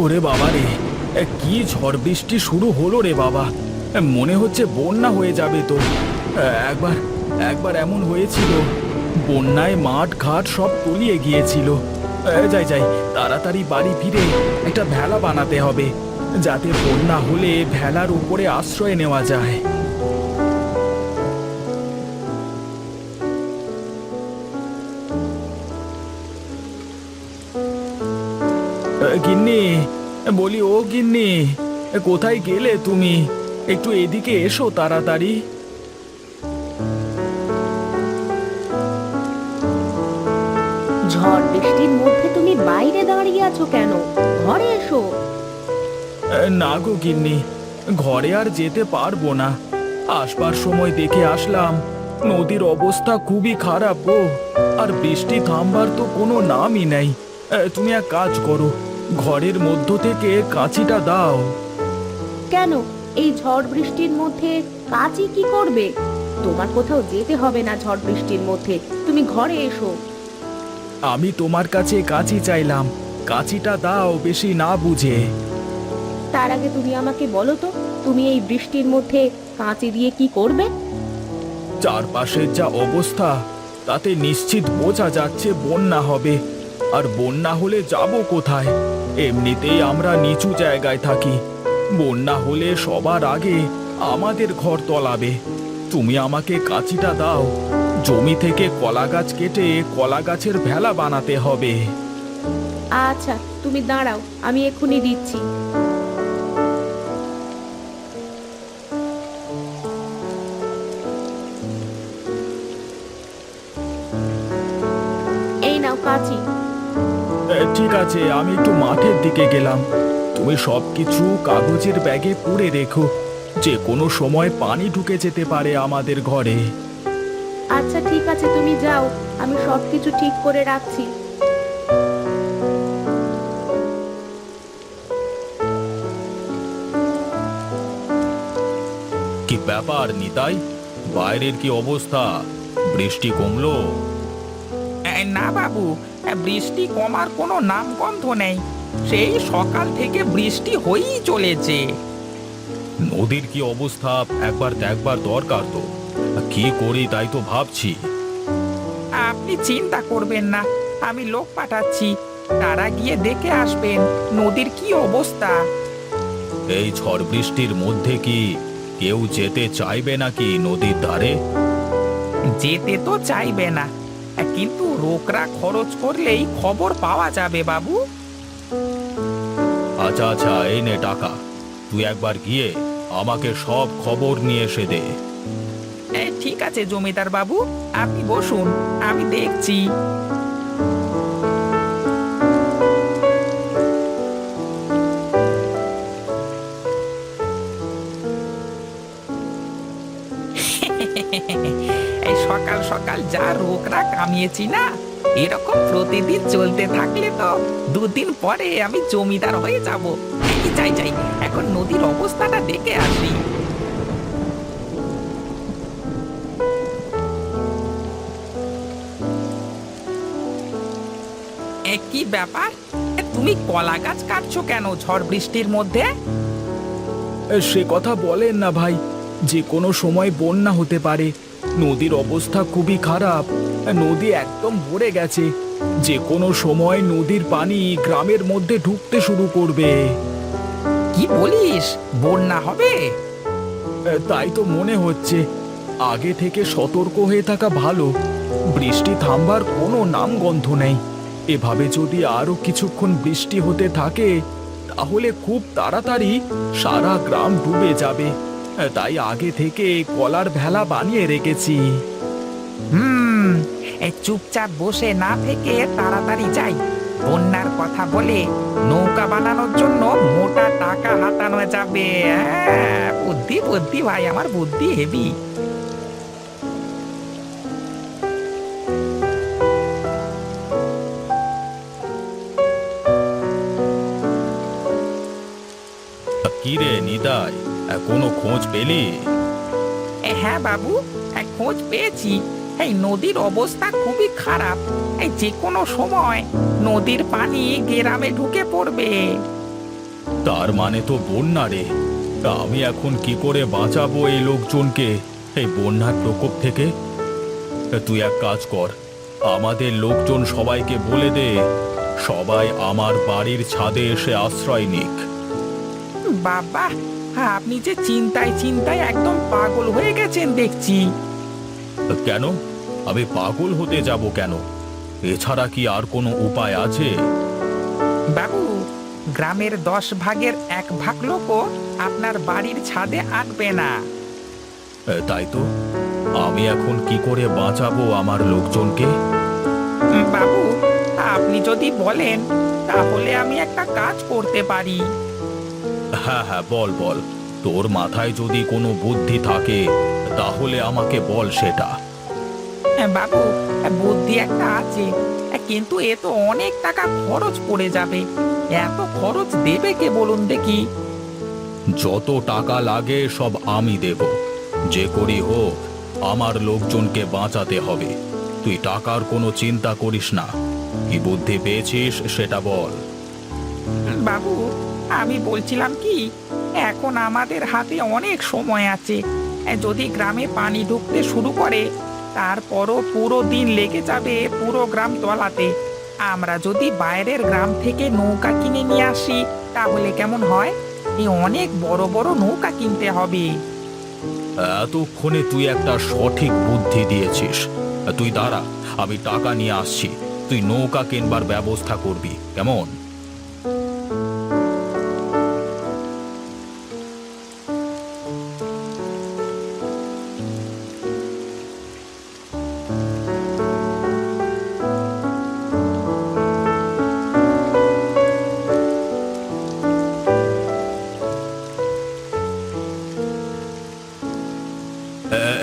ওরে বাবা রে, কি ঝড় বৃষ্টি শুরু হলো রে বাবা। মনে হচ্ছে বন্যা হয়ে যাবে তো। একবার একবার এমন হয়েছিল, বন্যায় মাঠ ঘাট সব তলিয়ে গিয়েছিল। যাই যাই, তাড়াতাড়ি বাড়ি ফিরে একটা ভেলা বানাতে হবে, যাতে বন্যা হলে ভেলার উপরে আশ্রয় নেওয়া যায়। গিন্নি, বলি ও গিন্নি, কোথায় গেলে তুমি? একটু এদিকে এসো তাড়াতাড়ি। ঝড় বৃষ্টির মধ্যে তুমি বাইরে দাঁড়িয়ে আছো কেন? ঘরে এসো। না গো গিন্নি, ঘরে আর যেতে পারবো না। আসবার সময় দেখে আসলাম নদীর অবস্থা খুবই খারাপ গো। আর বৃষ্টি থামবার তো কোনো নামই নেই। তুমি এক কাজ করো, ঘরের মধ্য থেকে কাঁচিটা দাও। কেন, এই ঝড় বৃষ্টির মধ্যে কাচি কি করবে? তোমার কোথাও যেতে হবে না ঝড় বৃষ্টির মধ্যে, তুমি ঘরে এসো। আমি তোমার কাছে কাঁচি চাইলাম, কাঁচিটা দাও বেশি না বুঝে। তার আগে তুমি আমাকে বলো তো, তুমি এই বৃষ্টির মধ্যে কাঁচি দিয়ে কি করবে? চারপাশের যা অবস্থা, তাতে নিশ্চিত বোঝা যাচ্ছে বন্যা হবে। আর বন্যা হলে যাব কোথায়? এমনিতেই আমরা নিচু জায়গায় থাকি, বন্যা হলে সবার আগে আমাদের ঘর তলাবে। তুমি আমাকে কাঁচিটা দাও, জমি থেকে কলা গাছ কেটে কলা গাছের ভেলা বানাতে হবে। আচ্ছা, তুমি দাঁড়াও, আমি এক্ষুনি দিচ্ছি। এই নাও কাঁচি। ঠিক আছে, আমি একটু মাঠের দিকে গেলাম। তুমি সবকিছু কাগজের ব্যাগে পুরে রেখো, যে কোনো সময় পানি ঢুকে যেতে পারে আমাদের ঘরে। আচ্ছা ঠিক আছে, তুমি যাও, আমি সবকিছু ঠিক করে রাখছি। কি ব্যাপার নিতাই, বাইরের কি অবস্থা? বৃষ্টি কমলো? না বাবু, বৃষ্টি কমার কোনো নামগন্ধ নেই। সেই সকাল থেকে বৃষ্টি হয়েই চলেছে। নদীর কি অবস্থা একবার দেখবার দরকার তো। কি করি তাই তো ভাবছি। আপনি চিন্তা করবেন না, আমি লোক পাঠাচ্ছি, তারা গিয়ে দেখে আসবেন নদীর কি অবস্থা। এই ঝড় বৃষ্টির মধ্যে কি কেউ যেতে চাইবে নাকি নদীর ধারে? যেতে তো চাইবে না, কিন্তু রোকরা খরচ করলেই খবর পাওয়া যাবে বাবু। আচ্ছা আচ্ছা, এই নে টাকা, তুই একবার গিয়ে আমাকে সব খবর নিয়ে এসে দে। ঠিক আছে জমিদার বাবু, আপনি বসুন, আমি দেখছি। এই সকাল সকাল যা রোগরা কামিয়েছি না, এরকম প্রতিদিন চলতে থাকলে তো দুদিন পরে আমি জমিদার হয়ে যাব। যাই যাই, এখন নদীর অবস্থাটা দেখে আসি। কি ব্যাপার, তুমি কলা গাছ কাটছো কেন ঝড় বৃষ্টির মধ্যে? সে কথা বলেন না ভাই, যে কোনো সময় বন্যা হতে পারে। নদীর অবস্থা খুবই খারাপ, নদী একদম ভরে গেছে। যে কোনো সময় নদীর পানি গ্রামের মধ্যে ঢুকতে শুরু করবে। কি বলিস, বন্যা হবে? তাই তো মনে হচ্ছে। আগে থেকে সতর্ক হয়ে থাকা ভালো। বৃষ্টি থামবার কোনো নামগন্ধ নেই। এভাবে যদি আরো কিছুক্ষণ বৃষ্টি হতে থাকে, তাহলে খুব তাড়াতাড়ি সারা গ্রাম ডুবে যাবে। তাই আগে থেকে কলার ভেলা বানিয়ে রেখেছি। এই চুপচাপ বসে না থেকে তাড়াতাড়ি যাই। বন্যার কথা বলে নৌকা বানানোর জন্য মোটা টাকা হাতানো যাবে। বুদ্ধি বুদ্ধি ভাই, আমার বুদ্ধি হেভি। কি রে নিতাই, কোনো খোঁজ পেলি? হ্যাঁ বাবু, খোঁজ পেয়েছি। এই নদীর অবস্থা খুবই খারাপ। এই যে কোনো সময় নদীর পানি গ্রামে ঢুকে পড়বে। তার মানে তো বন্যা রে। আমি এখন কি করে বাঁচাবো এই লোকজনকে এই বন্যার প্রকোপ থেকে? তুই এক কাজ কর, আমাদের লোকজন সবাইকে বলে দে সবাই আমার বাড়ির ছাদে এসে আশ্রয় নিক। বাবা, আপনি যে চিন্তায় চিন্তায় একদম পাগল হয়ে গেছেন দেখছি। কেন? আমি পাগল হতে যাব কেন? এছাড়া কি আর কোনো উপায় আছে? বাবু, গ্রামের 10 ভাগের 1 ভাগ লোকও আপনার বাড়ির ছাদে আঁকবে না। তাই তো, আমি এখন কি করে বাঁচাবো আমার লোকজনকে? বাবু, আপনি যদি বলেন তাহলে আমি একটা কাজ করতে পারি। হ্যাঁ হ্যাঁ, বল বল, তোর মাথায় যদি কোনো বুদ্ধি থাকে তাহলে আমাকে বল সেটা। বাবু, বুদ্ধি একটা আছে, কিন্তু এ তো অনেক টাকা খরচ পড়ে যাবে। এত খরচ দেবে কে বলুন দেখি? যত টাকা লাগে সব আমি দেব, যে করি হোক আমার লোকজনকে বাঁচাতে হবে। তুই টাকার কোনো চিন্তা করিস না। কি বুদ্ধি পেয়েছিস সেটা বল। বাবু, আমি বলছিলাম কি, এখন আমাদের হাতে অনেক সময় আছে। যদি গ্রামে পানি ঢুকতে শুরু করে তারপরও পুরো দিন লেগে যাবে পুরো গ্রাম তলাতে। আমরা যদি বাইরের গ্রাম থেকে নৌকা কিনে নিয়ে আসি তাহলে কেমন হয়? এই অনেক বড় বড় নৌকা কিনতে হবে। এতক্ষণে তুই একটা সঠিক বুদ্ধি দিয়েছিস। তুই দাঁড়া, আমি টাকা নিয়ে আসছি, তুই নৌকা কিনবার ব্যবস্থা করবি, কেমন?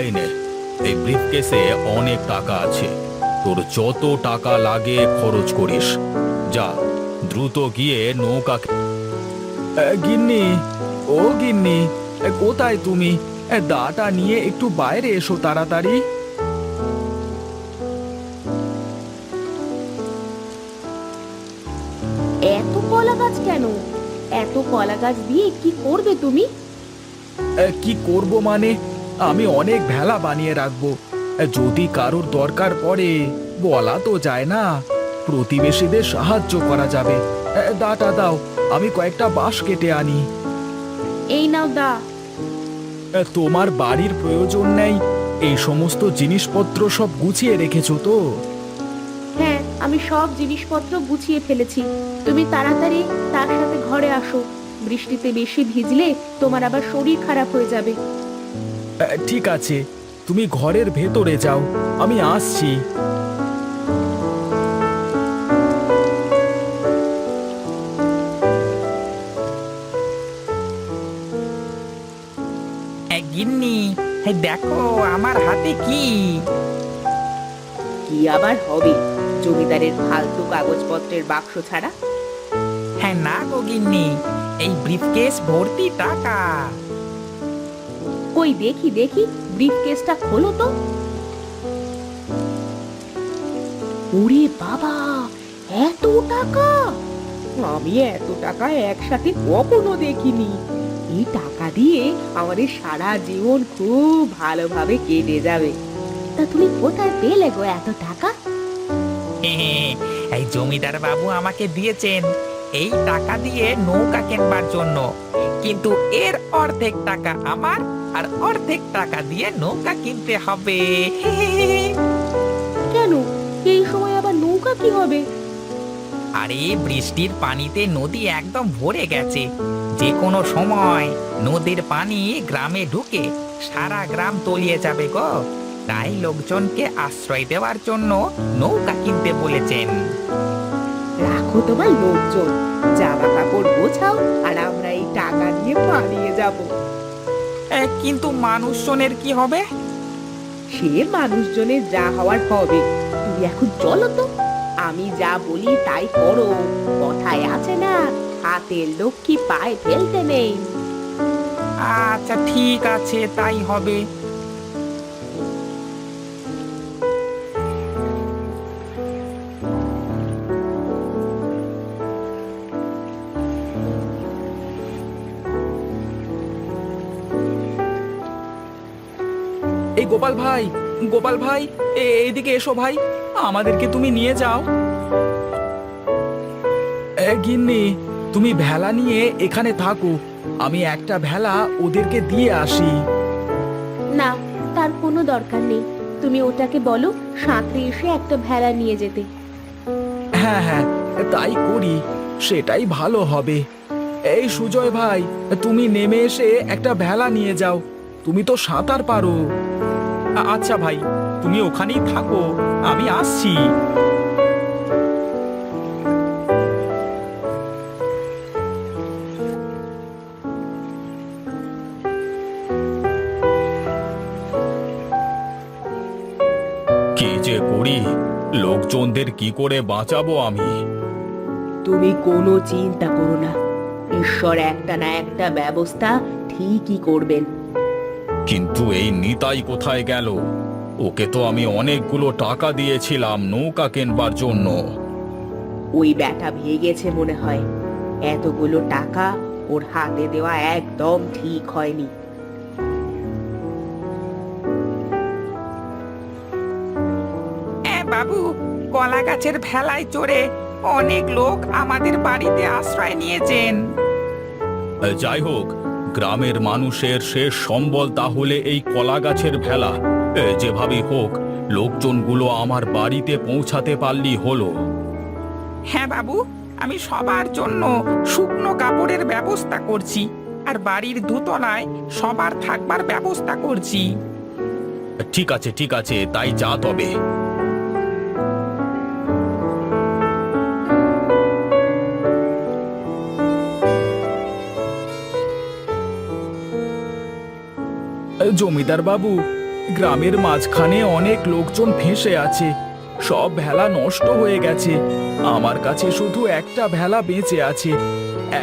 এই নে, এই ব্রিফকেসে অনেক টাকা আছে। তোর যত টাকা লাগে খরচ করিস। যা, দ্রুত গিয়ে নৌকা। গিন্নি, ও গিন্নি, কোথায় তুমি? দাটা নিয়ে একটু বাইরে এসো তাড়াতাড়ি। এত কলা গাছ কেন? এত কলা গাছ দিয়ে কি করবে তুমি? কি করব মানে, আমি অনেক ভেলা বানিয়ে রাখবো। যদি কারোর দরকার পড়ে বলা তো যায় না, প্রতিবেশীদের সাহায্য করা যাবে। দাটা দাও, আমি কয়েকটা বাঁশ কেটে আনি। এই নাও দা। তোমার বাড়ির প্রয়োজন নেই এই সমস্ত জিনিসপত্র সব গুছিয়ে রেখেছো তো? হ্যাঁ, আমি সব জিনিসপত্র গুছিয়ে ফেলেছি। তুমি তাড়াতাড়ি তার সাথে ঘরে আসো। বৃষ্টিতে বেশি ভিজলে তোমার আবার শরীর খারাপ হয়ে যাবে। ঠিক আছে, তুমি ঘরের ভেতরে যাও, আমি আসছি। গিন্নি, দেখো আমার হাতে কি। কি আবার হবে? জমিদারের ফালতু কাগজপত্রের বাক্স ছাড়া? হ্যাঁ না গো গিন্নি, এই ব্রিফকেস ভর্তি টাকা। কই দেখি দেখি, ব্রিফকেসটা খোলো তো। ওরে বাবা, এত টাকা! আমি এত টাকা একসাথে কখনো দেখিনি। এই টাকা দিয়ে আমাদের সারা জীবন খুব ভালোভাবে কেটে যাবে। তা তুমি কোথায় পেলে গো এত টাকা? এই জমিদার বাবু আমাকে দিয়েছেন এই টাকা দিয়ে নৌকা কেনবার জন্য, কিন্তু এর অর্ধেক টাকা আমার আর অর্ধেক টাকা দিয়ে নৌকা কিনতে হবে। কেন, এই সময় আবার নৌকা কি হবে? আরে বৃষ্টির পানিতে নদী একদম ভরে গেছে। যে কোনো সময় নদীর পানি গ্রামে ঢুকে সারা গ্রাম তলিয়ে যাবে গো। তাই লোকজনকে আশ্রয় দেওয়ার জন্য নৌকা কিনতে বলেছেন। রাখো তোমার লোকজন, জামা কাপড় গোছাও, আর আমরা এই টাকা দিয়ে পালিয়ে যাব। কিন্তু মানুষজনের কি হবে? সে মানুষজনের যা হওয়ার হবে। তুমি এখন চলো তো, আমি যা বলি তাই করো। কথায় আছে না, হাতের লক্ষ্মী পায়ে ফেলতে নেই। আচ্ছা ঠিক আছে, তাই হবে। এই গোপাল ভাই এইদিকে এসো ভাই, আমাদেরকে তুমি নিয়ে যাও। গিন্নি, তুমি ভেলা নিয়ে এখানে থাকো, আমি একটা ভেলা ওদেরকে দিয়ে আসি। না, তার কোনো দরকার নেই। তুমি ওটাকে বলো সাঁতরে এসে একটা ভেলা নিয়ে যেতে। হ্যাঁ হ্যাঁ, তাই করি, সেটাই ভালো হবে। এই সুজয় ভাই, তুমি নেমে এসে একটা ভেলা নিয়ে যাও, তুমি তো সাঁতার পারো। আচ্ছা ভাই, তুমি ওখানেই থাকো, আমি আসছি। কি যে করি, লোকজনদের কি করে বাঁচাবো আমি? তুমি কোনো চিন্তা করো না, ঈশ্বর একটা না একটা ব্যবস্থা ঠিকই করবেন। কিন্তু এই নিতাই কোথায় গেল? ওকে তো আমি অনেকগুলো টাকা দিয়েছিলাম নৌকা কেনবার জন্য। ওই ব্যাটা ভেগেছে মনে হয়। এতগুলো টাকা ওর হাতে দেওয়া একদম ঠিক হয়নি। বাবু, কলা গাছের ভেলায় চড়ে অনেক লোক আমাদের বাড়িতে আশ্রয় নিয়েছেন। যাই হোক, গ্রামের মানুষের শেষ সম্বল তাহলে এই কলা গাছের ভেলা। যেভাবেই হোক, লোকজনগুলো আমার বাড়িতে পৌঁছাতে পারলি হলো। হ্যাঁ বাবু, আমি সবার জন্য শুকনো কাপড়ের ব্যবস্থা করছি, আর বাড়ির দোতলায় সবার থাকবার ব্যবস্থা করছি। ঠিক আছে, তাই যা তবে। জমিদার বাবু, গ্রামের মাঝখানে অনেক লোকজন ফেঁসে আছে, সব ভেলা নষ্ট হয়ে গেছে। আমার কাছে শুধু একটা ভেলা বেঁচে আছে।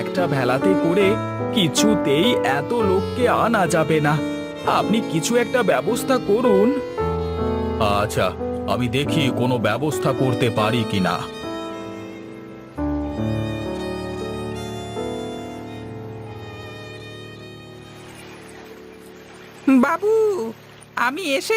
একটা ভেলাতে করে কিছুতেই এত লোককে আনা যাবে না। আপনি কিছু একটা ব্যবস্থা করুন। আচ্ছা, আমি দেখি কোনো ব্যবস্থা করতে পারি কিনা। বাবু, আমি এসেছি।